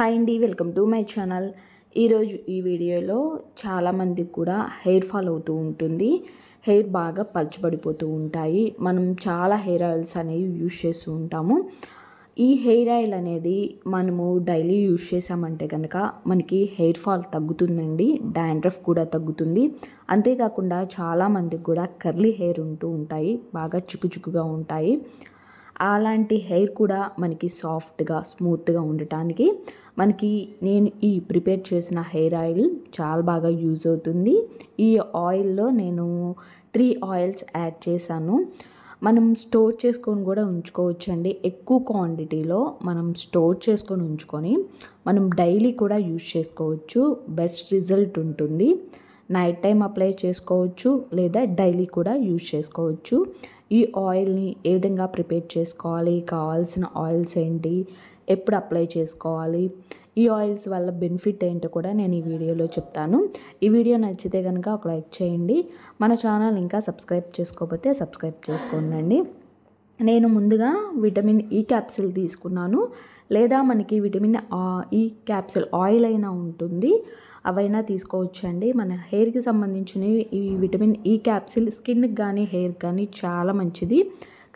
Hi అండి, welcome to my channel. ఈరోజు ఈ వీడియోలో చాలామందికి కూడా హెయిర్ ఫాల్ అవుతూ ఉంటుంది. హెయిర్ బాగా పల్చబడిపోతూ ఉంటాయి. మనం చాలా హెయిర్ ఆయిల్స్ అనేవి యూజ్ చేస్తూ ఉంటాము. ఈ హెయిర్ ఆయిల్ అనేది మనము డైలీ యూజ్ చేసామంటే కనుక మనకి హెయిర్ ఫాల్ తగ్గుతుందండి. డాండ్రఫ్ కూడా తగ్గుతుంది. అంతేకాకుండా చాలామందికి కూడా కర్లీ హెయిర్ ఉంటూ ఉంటాయి, బాగా చిక్కుగా ఉంటాయి. అలాంటి హెయిర్ కూడా మనకి సాఫ్ట్గా స్మూత్గా ఉండటానికి నేను ఈ ప్రిపేర్ చేసిన హెయిర్ ఆయిల్ చాలా బాగా యూజ్ అవుతుంది. ఈ ఆయిల్లో నేను 3 ఆయిల్స్ యాడ్ చేశాను. మనం స్టోర్ చేసుకొని కూడా ఉంచుకోవచ్చండి. ఎక్కువ క్వాంటిటీలో మనం స్టోర్ చేసుకొని ఉంచుకొని మనం డైలీ కూడా యూజ్ చేసుకోవచ్చు. బెస్ట్ రిజల్ట్ ఉంటుంది. నైట్ టైం అప్లై చేసుకోవచ్చు లేదా డైలీ కూడా యూజ్ చేసుకోవచ్చు. ఈ ఆయిల్ని ఏ విధంగా ప్రిపేర్ చేసుకోవాలి, కావాల్సిన ఆయిల్స్ ఏంటి, ఎప్పుడు అప్లై చేసుకోవాలి, ఈ ఆయిల్స్ వల్ల బెనిఫిట్ ఏంటో కూడా నేను ఈ వీడియోలో చెప్తాను. ఈ వీడియో నచ్చితే కనుక ఒక లైక్ చేయండి. మన ఛానల్ ఇంకా సబ్స్క్రైబ్ చేసుకోకపోతే సబ్స్క్రైబ్ చేసుకోండి. నేను ముందుగా విటమిన్ ఈ క్యాప్సిల్ తీసుకున్నాను, లేదా మనకి విటమిన్ ఈ క్యాప్సిల్ ఆయిల్ అయినా ఉంటుంది, అవైనా తీసుకోవచ్చండి. మన హెయిర్కి సంబంధించినవి ఈ విటమిన్ ఈ క్యాప్సిల్ స్కిన్కి కానీ హెయిర్కి కానీ చాలా మంచిది.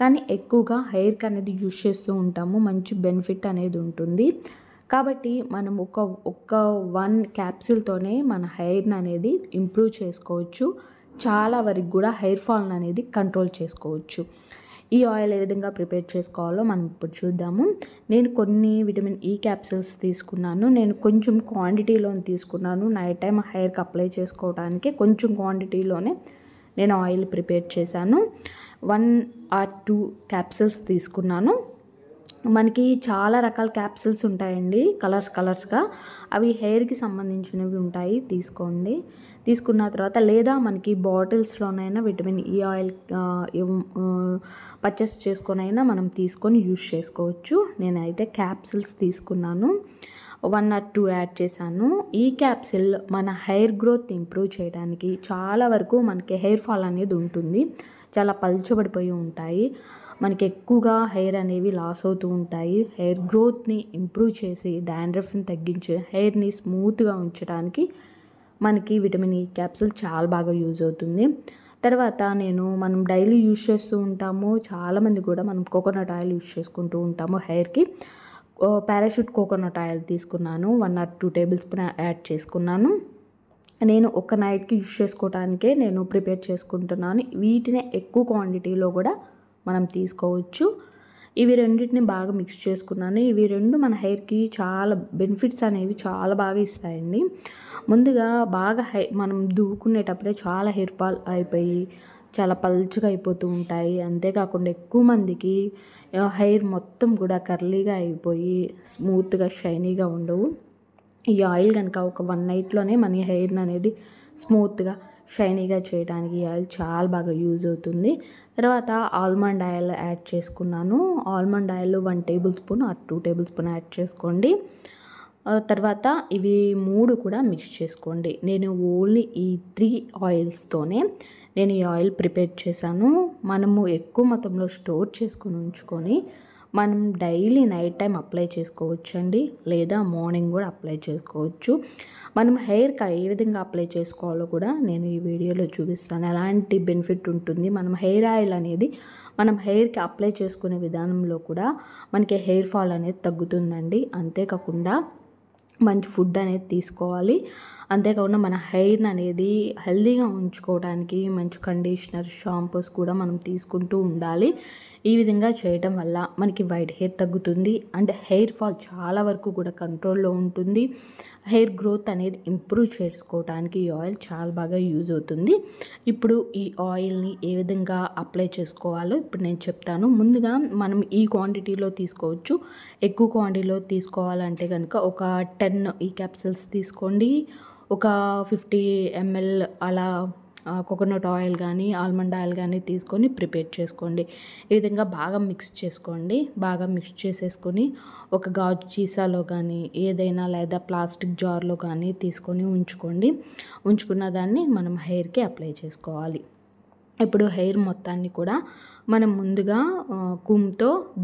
కానీ ఎక్కువగా హెయిర్కి అనేది యూజ్ చేస్తూ ఉంటాము. మంచి బెనిఫిట్ అనేది ఉంటుంది. కాబట్టి మనం ఒక 1 క్యాప్సిల్తోనే మన హెయిర్ని అనేది ఇంప్రూవ్ చేసుకోవచ్చు. చాలా వరకు కూడా హెయిర్ ఫాల్ అనేది కంట్రోల్ చేసుకోవచ్చు. ఈ ఆయిల్ ఏ విధంగా ప్రిపేర్ చేసుకోవాలో మనం ఇప్పుడు చూద్దాము. నేను కొన్ని విటమిన్ ఈ క్యాప్సిల్స్ తీసుకున్నాను. నేను కొంచెం క్వాంటిటీలో తీసుకున్నాను. నైట్ టైం హెయిర్కి అప్లై చేసుకోవడానికి కొంచెం క్వాంటిటీలోనే నేను ఆయిల్ ప్రిపేర్ చేశాను. 1 or 2 క్యాప్సిల్స్ తీసుకున్నాను. మనకి చాలా రకాల క్యాప్సిల్స్ ఉంటాయండి, కలర్స్గా. అవి హెయిర్కి సంబంధించినవి ఉంటాయి, తీసుకోండి. తీసుకున్న తర్వాత లేదా మనకి బాటిల్స్లోనైనా విటమిన్ ఈ ఆయిల్ పర్చేస్ చేసుకొనైనా మనం తీసుకొని యూజ్ చేసుకోవచ్చు. నేనైతే క్యాప్సిల్స్ తీసుకున్నాను. 1 or 2 యాడ్ చేశాను. ఈ క్యాప్సిల్ మన హెయిర్ గ్రోత్ ఇంప్రూవ్ చేయడానికి చాలా వరకు మనకి హెయిర్ ఫాల్ అనేది ఉంటుంది. చాలా పల్చబడిపోయి ఉంటాయి. మనకి ఎక్కువగా హెయిర్ అనేవి లాస్ అవుతూ ఉంటాయి. హెయిర్ గ్రోత్ని ఇంప్రూవ్ చేసి డాండ్రఫ్ని తగ్గించి హెయిర్ని స్మూత్గా ఉంచడానికి మనకి విటమిన్ ఈ క్యాప్సిల్ చాలా బాగా యూజ్ అవుతుంది. తర్వాత మనం డైలీ యూజ్ చేస్తూ ఉంటాము. చాలామంది కూడా మనం కోకోనట్ ఆయిల్ యూజ్ చేసుకుంటూ ఉంటాము హెయిర్కి. పారాషూట్ కోకోనట్ ఆయిల్ తీసుకున్నాను. 1 or 2 టేబుల్ స్పూన్ యాడ్ చేసుకున్నాను. నేను ఒక నైట్కి యూజ్ చేసుకోవడానికే నేను ప్రిపేర్ చేసుకుంటున్నాను. వీటిని ఎక్కువ క్వాంటిటీలో కూడా మనం తీసుకోవచ్చు. ఇవి రెండింటిని బాగా మిక్స్ చేసుకున్నాను. ఇవి రెండు మన హెయిర్కి చాలా బెనిఫిట్స్ అనేవి చాలా బాగా ఇస్తాయండి. ముందుగా బాగా మనం దువ్వుకునేటప్పుడే చాలా హెయిర్ ఫాల్ అయిపోయి చాలా పల్చగా అయిపోతూ ఉంటాయి. అంతేకాకుండా ఎక్కువ మందికి హెయిర్ మొత్తం కూడా కర్లీగా అయిపోయి స్మూత్గా షైనీగా ఉండవు. ఈ ఆయిల్ కనుక ఒక 1 నైట్లోనే మన హెయిర్ని అనేది స్మూత్గా షైనీగా చేయడానికి ఈ ఆయిల్ చాలా బాగా యూజ్ అవుతుంది. తర్వాత ఆల్మండ్ ఆయిల్ యాడ్ చేసుకున్నాను. Almond oil 1 table spoon or 2 table spoon add చేసుకోండి. తర్వాత ఇవి 3 కూడా మిక్స్ చేసుకోండి. నేను ఓన్లీ ఈ 3 ఆయిల్స్తోనే నేను ఈ ఆయిల్ ప్రిపేర్ చేశాను. మనము ఎక్కువ మొత్తంలో స్టోర్ చేసుకొని ఉంచుకొని మనం డైలీ నైట్ టైం అప్లై చేసుకోవచ్చండి, లేదా మార్నింగ్ కూడా అప్లై చేసుకోవచ్చు. మనం హెయిర్కి ఏ విధంగా అప్లై చేసుకోవాలో కూడా నేను ఈ వీడియోలో చూపిస్తాను. ఎలాంటి బెనిఫిట్ ఉంటుంది. మనం హెయిర్ ఆయిల్ అనేది మనం హెయిర్కి అప్లై చేసుకునే విధానంలో కూడా మనకి హెయిర్ ఫాల్ అనేది తగ్గుతుందండి. అంతేకాకుండా మంచి ఫుడ్ అనేది తీసుకోవాలి. అంతేకాకుండా మన హెయిర్ని అనేది హెల్తీగా ఉంచుకోవడానికి మంచి కండిషనర్, షాంపూస్ కూడా మనం తీసుకుంటూ ఉండాలి. ఈ విధంగా చేయడం వల్ల మనకి వైట్ హెయిర్ తగ్గుతుంది. అండ్ హెయిర్ ఫాల్ చాలా వరకు కూడా కంట్రోల్లో ఉంటుంది. హెయిర్ గ్రోత్ అనేది ఇంప్రూవ్ చేసుకోవడానికి ఈ ఆయిల్ చాలా బాగా యూజ్ అవుతుంది. ఇప్పుడు ఈ ఆయిల్ని ఏ విధంగా అప్లై చేసుకోవాలో ఇప్పుడు నేను చెప్తాను. ముందుగా మనం ఈ క్వాంటిటీలో తీసుకోవచ్చు. ఎక్కువ క్వాంటిటీలో తీసుకోవాలంటే కనుక ఒక 10 ఈ క్యాప్సిల్స్ తీసుకోండి. ఒక 50 ml అలా కోకోనట్ ఆయిల్ కానీ ఆల్మండ్ ఆయిల్ కానీ తీసుకొని ప్రిపేర్ చేసుకోండి. ఈ విధంగా బాగా మిక్స్ చేసుకోండి. బాగా మిక్స్ చేసేసుకొని ఒక గాజు సీసాలో కానీ ఏదైనా లేదా ప్లాస్టిక్ జార్లో కానీ తీసుకొని ఉంచుకోండి. ఉంచుకున్న దాన్ని మనం హెయిర్కి అప్లై చేసుకోవాలి. ఇప్పుడు హెయిర్ మొత్తాన్ని కూడా మనం ముందుగా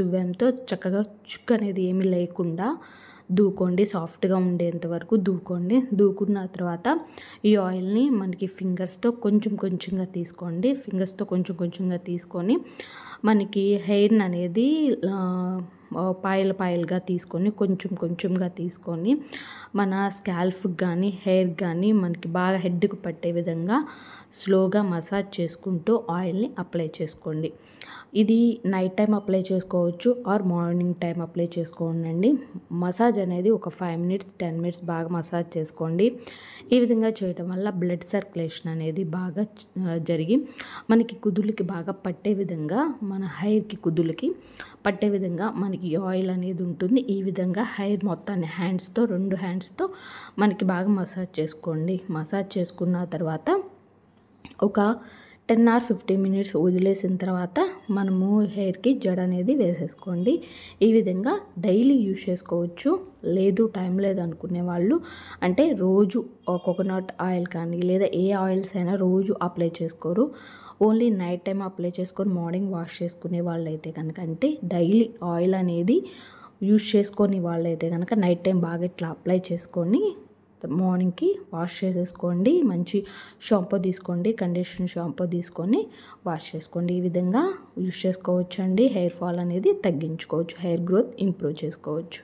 దువ్వెంతో చక్కగా చుక్క అనేది ఏమీ లేకుండా దూకోండి, సాఫ్ట్గా ఉండేంత వరకు దూకోండి. దూకున్న తర్వాత ఈ ఆయిల్ని మనకి ఫింగర్స్తో కొంచెం కొంచెంగా తీసుకోండి. ఫింగర్స్తో కొంచెం కొంచెంగా తీసుకొని మనకి హెయిర్ని అనేది పాయలు పాయలుగా తీసుకొని కొంచెం కొంచెంగా తీసుకొని మన స్కాల్ఫ్కి కానీ హెయిర్కి కానీ మనకి బాగా హెడ్కి పట్టే విధంగా స్లోగా మసాజ్ చేసుకుంటూ ఆయిల్ని అప్లై చేసుకోండి. ఇది నైట్ టైం అప్లై చేసుకోవచ్చు ఆర్ మార్నింగ్ టైం అప్లై చేసుకోండి. మసాజ్ అనేది ఒక 5 మినిట్స్ 10 మినిట్స్ బాగా మసాజ్ చేసుకోండి. ఈ విధంగా చేయడం వల్ల బ్లడ్ సర్క్యులేషన్ అనేది బాగా జరిగి మనకి కుదులకి బాగా పట్టే విధంగా, మన హెయిర్కి కుదులకి పట్టే విధంగా మనకి ఆయిల్ అనేది ఉంటుంది. ఈ విధంగా హెయిర్ మొత్తాన్ని హ్యాండ్స్తో 2 హ్యాండ్స్తో మనకి బాగా మసాజ్ చేసుకోండి. మసాజ్ చేసుకున్న తర్వాత ఒక 10 ఆర్ 15 మినిట్స్ వదిలేసిన తర్వాత మనము హెయిర్కి జడ అనేది వేసేసుకోండి. ఈ విధంగా డైలీ యూజ్ చేసుకోవచ్చు. లేదు టైం లేదు అనుకునే వాళ్ళు అంటే రోజు కోకోనట్ ఆయిల్ కానీ లేదా ఏ ఆయిల్స్ అయినా రోజు అప్లై చేసుకోరు. ఓన్లీ నైట్ టైం అప్లై చేసుకొని మార్నింగ్ వాష్ చేసుకునే వాళ్ళైతే కనుక, అంటే డైలీ ఆయిల్ అనేది యూజ్ చేసుకొని వాళ్ళైతే కనుక నైట్ టైం బాగా ఇట్లా అప్లై చేసుకొని మార్నింగ్కి వాష్ చేసేసుకోండి. మంచి షాంపూ తీసుకోండి, కండిషనర్ షాంపూ తీసుకొని వాష్ చేసుకోండి. ఈ విధంగా యూజ్ చేసుకోవచ్చు అండి. హెయిర్ ఫాల్ అనేది తగ్గించుకోవచ్చు, హెయిర్ గ్రోత్ ఇంప్రూవ్ చేసుకోవచ్చు.